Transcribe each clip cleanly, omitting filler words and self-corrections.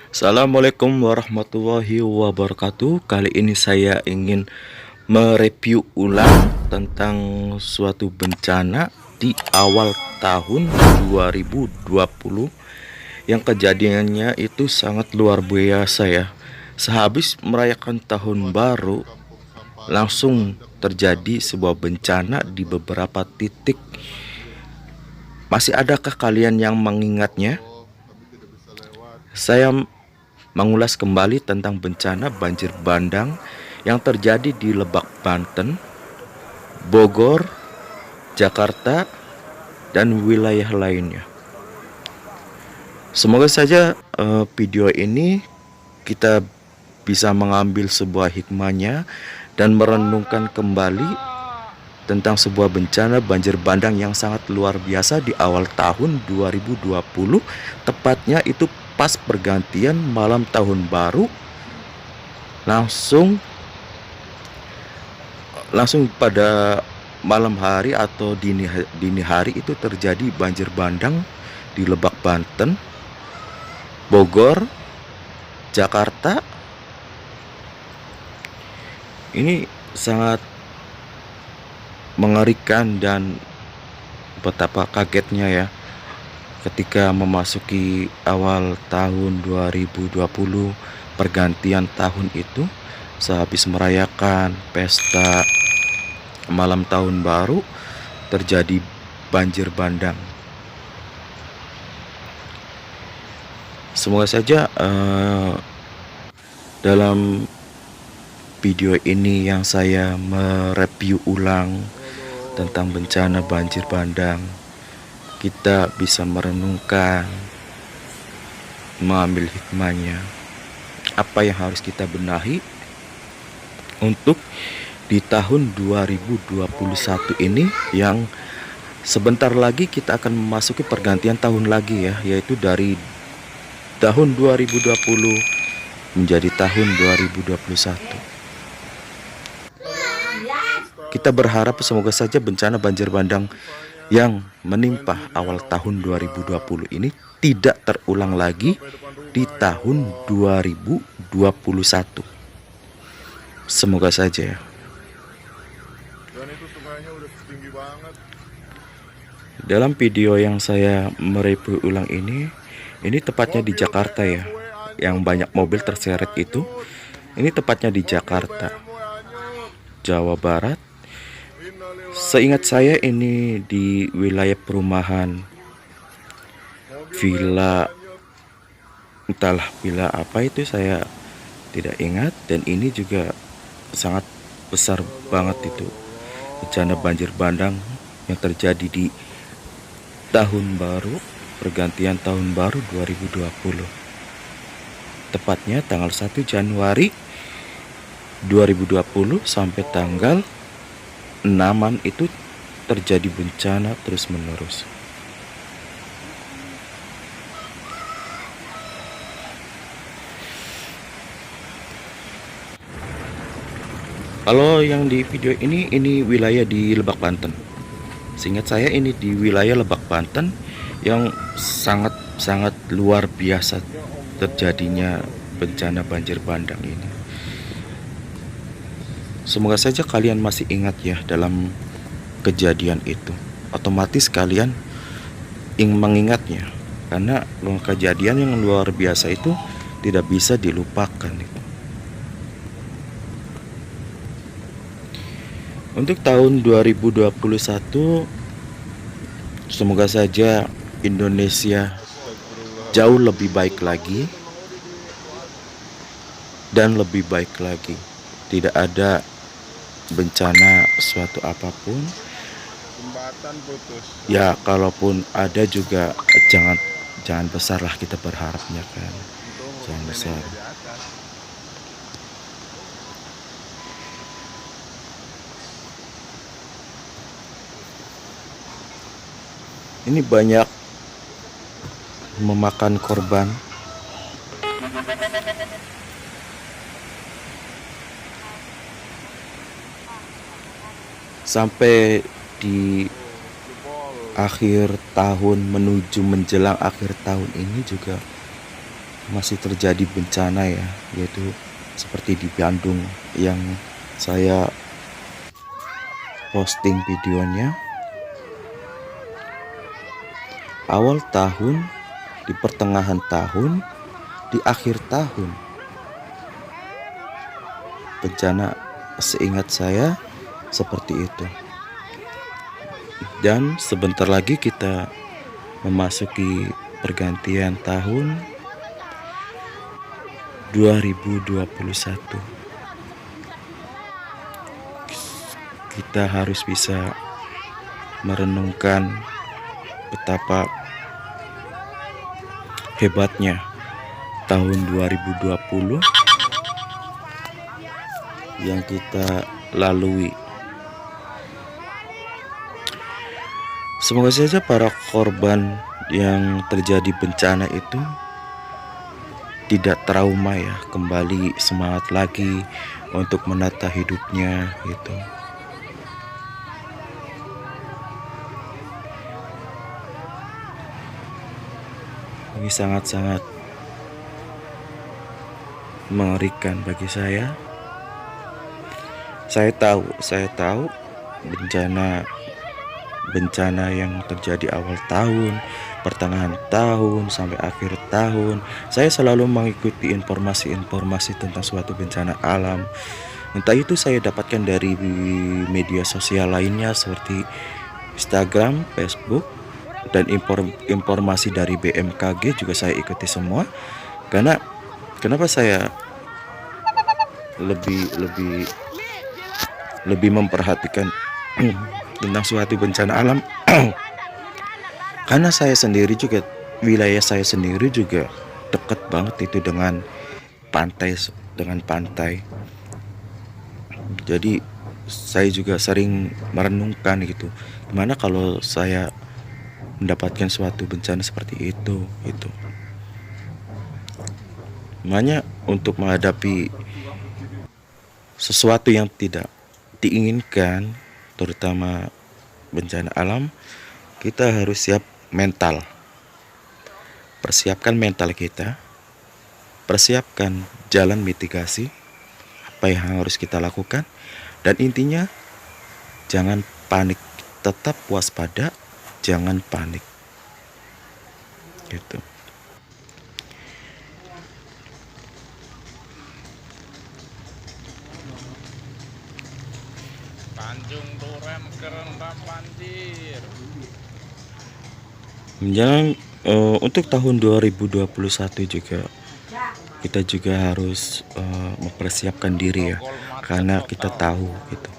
Assalamualaikum warahmatullahi wabarakatuh. Kali ini saya ingin mereview ulang tentang suatu bencana di awal tahun 2020 yang kejadiannya itu sangat luar biasa ya. Sehabis merayakan tahun baru, langsung terjadi sebuah bencana di beberapa titik. Masih adakah kalian yang mengingatnya? Saya mengulas kembali tentang bencana banjir bandang yang terjadi di Lebak, Banten, Bogor, Jakarta, dan wilayah lainnya. Semoga saja video ini kita bisa mengambil sebuah hikmahnya dan merenungkan kembali tentang sebuah bencana banjir bandang yang sangat luar biasa di awal tahun 2020, tepatnya itu pas pergantian malam tahun baru. Langsung pada malam hari atau dini hari itu terjadi banjir bandang di Lebak, Banten, Bogor, Jakarta. Ini sangat mengerikan dan betapa kagetnya ya ketika memasuki awal tahun 2020, pergantian tahun itu, sehabis merayakan pesta malam tahun baru, terjadi banjir bandang. Semoga saja dalam video ini yang saya mereview ulang tentang bencana banjir bandang, kita bisa merenungkan, mengambil hikmahnya, apa yang harus kita benahi untuk di tahun 2021 ini, yang sebentar lagi kita akan memasuki pergantian tahun lagi ya, yaitu dari tahun 2020 menjadi tahun 2021. Kita berharap semoga saja bencana banjir bandang yang menimpa awal tahun 2020 ini tidak terulang lagi di tahun 2021. Semoga saja ya. Dalam video yang saya mereview ulang ini tepatnya di Jakarta ya, yang banyak mobil terseret itu. Ini tepatnya di Jakarta, Jawa Barat. Seingat saya ini di wilayah perumahan villa, entahlah villa apa itu, saya tidak ingat. Dan ini juga sangat besar banget itu bencana banjir bandang yang terjadi di tahun baru, pergantian tahun baru 2020, tepatnya tanggal 1 Januari 2020 sampai tanggal 6-an itu terjadi bencana terus menerus. Kalau yang di video ini wilayah di Lebak, Banten. Seingat saya ini di wilayah Lebak, Banten, yang sangat luar biasa terjadinya bencana banjir bandang ini. Semoga saja kalian masih ingat ya dalam kejadian itu. Otomatis kalian ingin mengingatnya, karena kejadian yang luar biasa itu tidak bisa dilupakan itu. Untuk tahun 2021, semoga saja Indonesia jauh lebih baik lagi dan lebih baik lagi. Tidak ada bencana suatu apapun. Ya, kalaupun ada juga jangan besar lah kita berharapnya kan. Jangan besar. Ini banyak memakan korban. Sampai di akhir tahun, menuju menjelang akhir tahun ini juga masih terjadi bencana ya, yaitu seperti di Bandung yang saya posting videonya awal tahun, di pertengahan tahun, di akhir tahun. Bencana seingat saya seperti itu. Dan sebentar lagi kita memasuki pergantian tahun 2021. Kita harus bisa merenungkan betapa hebatnya tahun 2020 yang kita lalui. Semoga saja para korban yang terjadi bencana itu tidak trauma ya, kembali semangat lagi untuk menata hidupnya gitu. Ini sangat-sangat mengerikan bagi saya. Saya tahu bencana yang terjadi awal tahun, pertengahan tahun, sampai akhir tahun. Saya selalu mengikuti informasi-informasi tentang suatu bencana alam. Entah itu saya dapatkan dari media sosial lainnya seperti Instagram, Facebook, dan informasi dari BMKG juga saya ikuti semua. Karena kenapa saya lebih memperhatikan tentang suatu bencana alam? Karena saya sendiri juga, wilayah saya sendiri juga dekat banget itu dengan pantai. Jadi saya juga sering merenungkan gitu, gimana kalau saya mendapatkan suatu bencana seperti itu gitu. Makanya untuk menghadapi sesuatu yang tidak diinginkan, terutama bencana alam, kita harus siap mental. Persiapkan mental kita, persiapkan jalan mitigasi apa yang harus kita lakukan, dan intinya jangan panik, tetap waspada, jangan panik gitu. Tanjung Duren kerendam banjir. Menjelang untuk tahun 2021 juga kita juga harus mempersiapkan diri ya, karena kita tahu gitu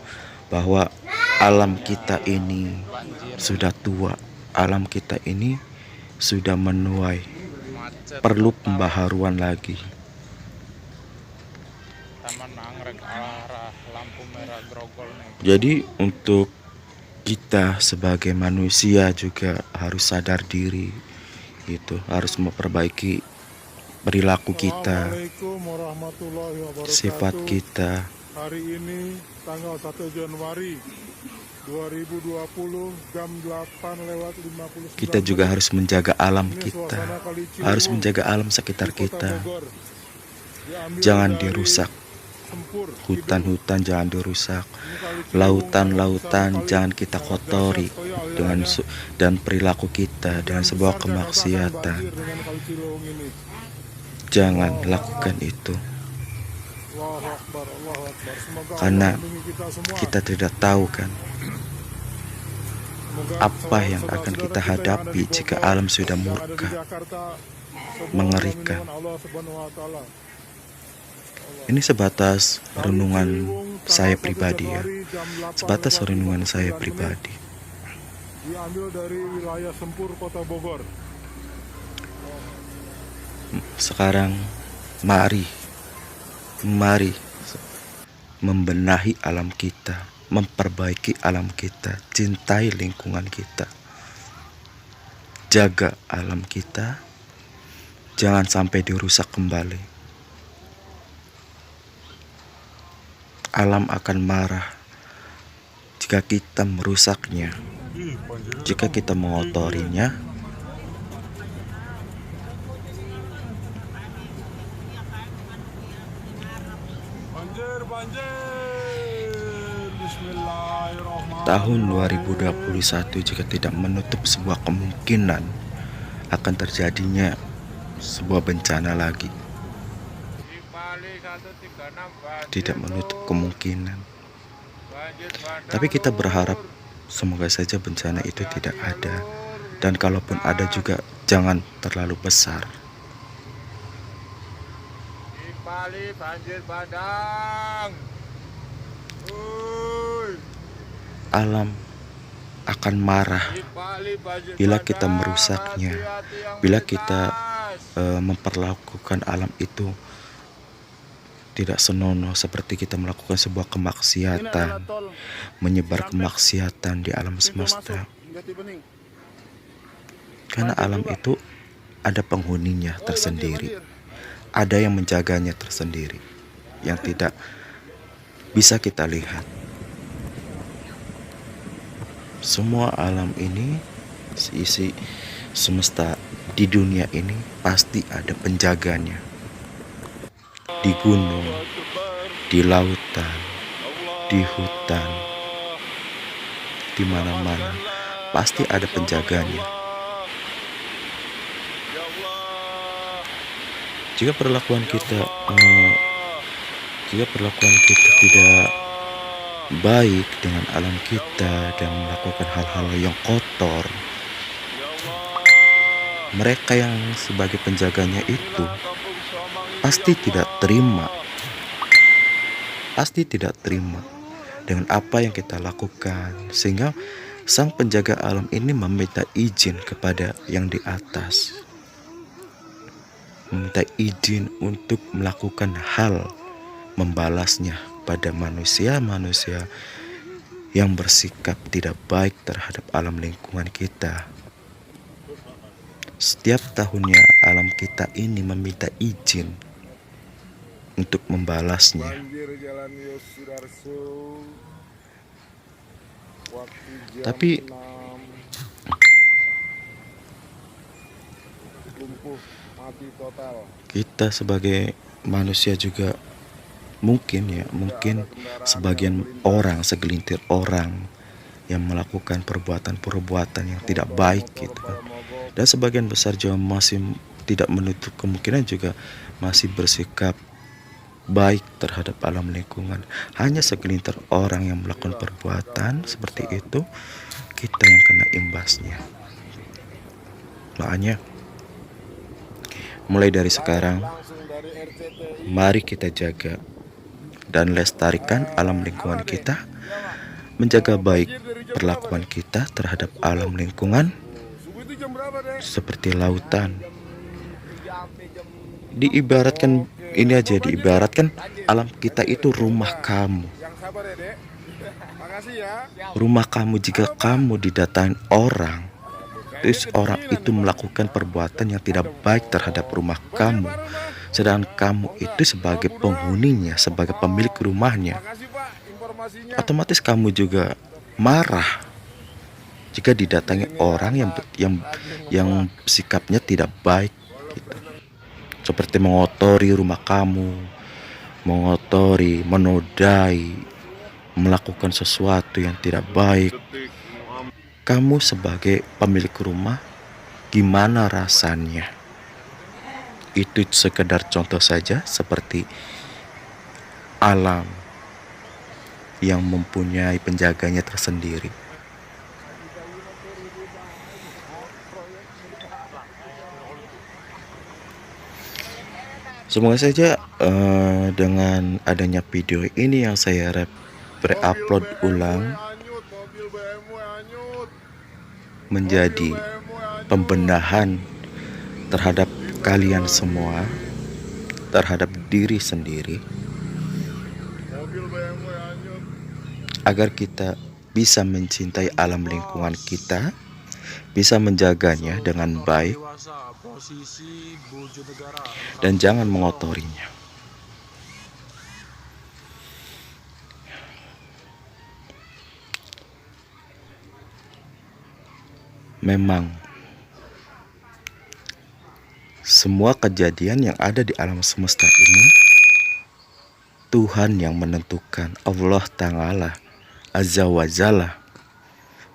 bahwa alam kita ini sudah tua, alam kita ini sudah menuai, perlu pembaharuan lagi. Taman Anggrek arah lampu merah Grogol nih. Jadi untuk kita sebagai manusia juga harus sadar diri gitu, harus memperbaiki perilaku kita, sifat kita. Hari ini tanggal 1 Januari 2020 jam 8:59. Kita juga harus menjaga alam kita, harus menjaga alam sekitar kita. Jangan dirusak. Hutan-hutan jangan dirusak, lautan-lautan jangan kita kotori dengan dan perilaku kita dengan sebuah kemaksiatan. Jangan lakukan itu, karena kita tidak tahu kan apa yang akan kita hadapi jika alam sudah murka, mengerikan. Ini sebatas renungan saya pribadi ya, sebatas renungan saya pribadi. Diambil dari wilayah Sempur, Kota Bogor. Sekarang mari membenahi alam kita, memperbaiki alam kita, cintai lingkungan kita, jaga alam kita, jangan sampai dirusak kembali. Alam akan marah jika kita merusaknya, jika kita mengotorinya. Bismillahirrahmanirrahim. Tahun 2021 juga tidak menutup sebuah kemungkinan akan terjadinya sebuah bencana lagi. Tidak menutup kemungkinan. Tapi kita berharap semoga saja bencana itu tidak ada. Dan kalaupun ada juga jangan terlalu besar. Bali banjir bandang. Alam akan marah bila kita merusaknya, bila kita memperlakukan alam itu tidak senonoh seperti kita melakukan sebuah kemaksiatan, menyebar kemaksiatan di alam semesta. Karena alam itu ada penghuninya tersendiri, ada yang menjaganya tersendiri, yang tidak bisa kita lihat. Semua alam ini, isi semesta di dunia ini pasti ada penjaganya. Di gunung, di lautan, di hutan, di mana-mana pasti ada penjaganya. Jika perlakuan kita tidak baik dengan alam kita dan melakukan hal-hal yang kotor, mereka yang sebagai penjaganya itu pasti tidak terima dengan apa yang kita lakukan, sehingga sang penjaga alam ini meminta izin kepada yang di atas, meminta izin untuk melakukan hal membalasnya pada manusia-manusia yang bersikap tidak baik terhadap alam lingkungan kita. Setiap tahunnya alam kita ini meminta izin untuk membalasnya. Tapi kita sebagai manusia juga mungkin sebagian orang, segelintir orang yang melakukan perbuatan-perbuatan yang tidak baik gitu kan. Dan sebagian besar juga masih tidak menutup kemungkinan juga masih bersikap baik terhadap alam lingkungan. Hanya segelintir orang yang melakukan perbuatan seperti itu, kita yang kena imbasnya. Makanya mulai dari sekarang, mari kita jaga dan lestarikan alam lingkungan kita, menjaga baik perlakuan kita terhadap alam lingkungan seperti lautan. Diibaratkan alam kita itu rumah kamu. Rumah kamu, jika kamu didatangi orang, terus orang itu melakukan perbuatan yang tidak baik terhadap rumah kamu, sedangkan kamu itu sebagai penghuninya, sebagai pemilik rumahnya, otomatis kamu juga marah jika didatangi orang yang sikapnya tidak baik gitu. Seperti mengotori rumah kamu, menodai, melakukan sesuatu yang tidak baik. Kamu sebagai pemilik rumah, gimana rasanya? Itu sekedar contoh saja, seperti alam yang mempunyai penjaganya tersendiri. Semoga saja dengan adanya video ini yang saya re-upload ulang menjadi pembenahan terhadap kalian semua, terhadap diri sendiri, agar kita bisa mencintai alam lingkungan kita, bisa menjaganya dengan baik, dan jangan mengotorinya. Memang semua kejadian yang ada di alam semesta ini Tuhan yang menentukan, Allah Ta'ala Azza wa Jalla.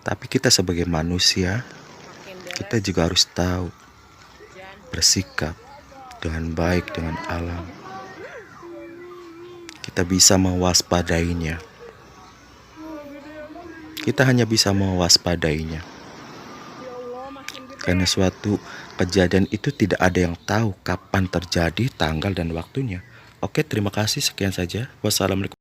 Tapi kita sebagai manusia, kita juga harus tahu bersikap dengan baik dengan alam. Kita bisa mewaspadainya. Kita hanya bisa mewaspadainya. Karena suatu kejadian itu tidak ada yang tahu kapan terjadi, tanggal dan waktunya. Oke, terima kasih. Sekian saja. Wassalamualaikum.